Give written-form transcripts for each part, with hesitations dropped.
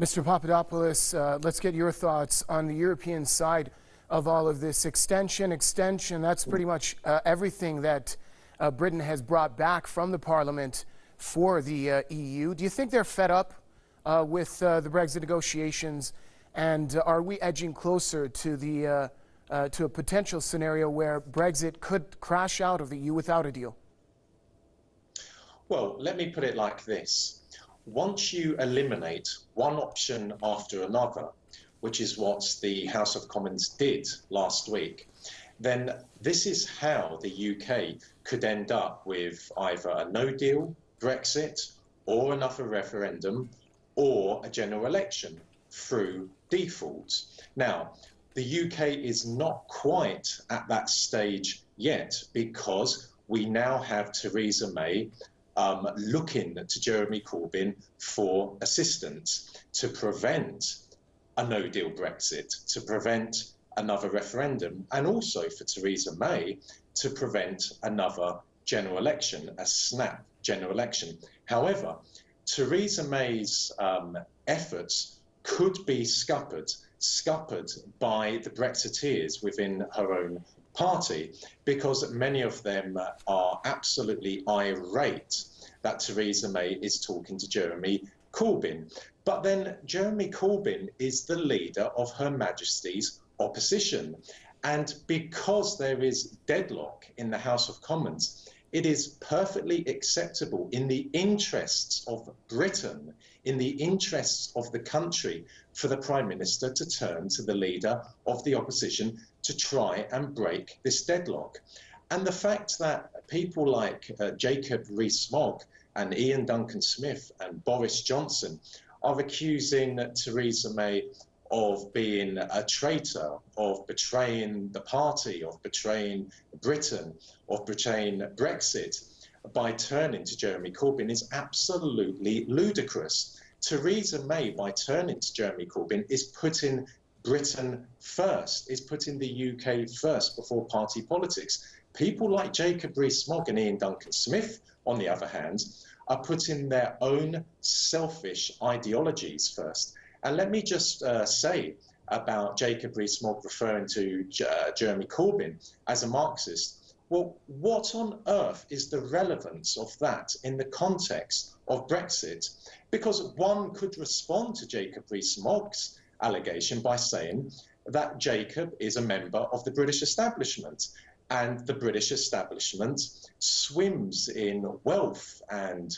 Mr. Papadopoulos, let's get your thoughts on the European side of all of this. Extension, that's pretty much everything that Britain has brought back from the Parliament for the EU. Do you think they're fed up with the Brexit negotiations, and are we edging closer to a potential scenario where Brexit could crash out of the EU without a deal? Well, let me put it like this. Once you eliminate one option after another, which is what the House of Commons did last week, then this is how the UK could end up with either a no-deal Brexit or another referendum or a general election through default. Now, the UK is not quite at that stage yet because we now have Theresa May looking to Jeremy Corbyn for assistance to prevent a no-deal Brexit, to prevent another referendum, and also for Theresa May to prevent another general election, a snap general election. However, Theresa May's efforts could be scuppered by the Brexiteers within her own party, because many of them are absolutely irate that Theresa May is talking to Jeremy Corbyn. But then Jeremy Corbyn is the leader of Her Majesty's opposition. And because there is deadlock in the House of Commons, it is perfectly acceptable in the interests of Britain, in the interests of the country, for the Prime Minister to turn to the leader of the opposition to try and break this deadlock. And the fact that people like Jacob Rees-Mogg and Ian Duncan-Smith and Boris Johnson are accusing Theresa May of being a traitor, of betraying the party, of betraying Britain, of betraying Brexit by turning to Jeremy Corbyn is absolutely ludicrous. Theresa May, by turning to Jeremy Corbyn, is putting Britain first, is putting the UK first before party politics. People like Jacob Rees-Mogg and Ian Duncan-Smith, on the other hand, are putting their own selfish ideologies first. And let me just say about Jacob Rees-Mogg referring to Jeremy Corbyn as a Marxist. Well, what on earth is the relevance of that in the context of Brexit? Because one could respond to Jacob Rees-Mogg's allegation by saying that Jacob is a member of the British establishment, and the British establishment swims in wealth and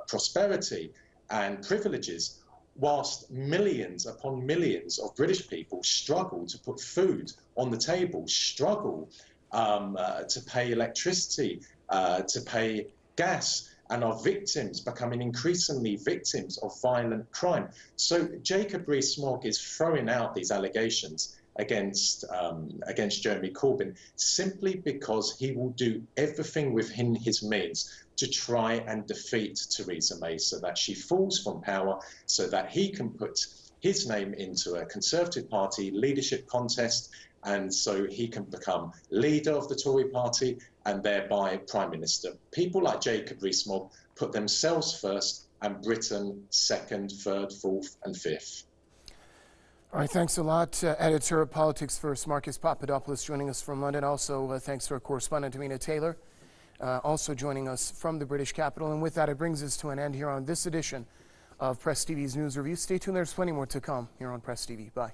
prosperity and privileges, whilst millions upon millions of British people struggle to put food on the table, struggle to pay electricity, to pay gas, and are victims, becoming increasingly victims of violent crime. So Jacob Rees-Mogg is throwing out these allegations against Jeremy Corbyn simply because he will do everything within his means to try and defeat Theresa May so that she falls from power, so that he can put his name into a Conservative Party leadership contest, and so he can become leader of the Tory party and thereby Prime Minister. People like Jacob Rees-Mogg put themselves first and Britain second, third, fourth and fifth. All right, thanks a lot. Editor of Politics First, Marcus Papadopoulos, joining us from London. Also, thanks to our correspondent, Amina Taylor, also joining us from the British capital. And with that, it brings us to an end here on this edition of Press TV's News Review. Stay tuned, there's plenty more to come here on Press TV. Bye.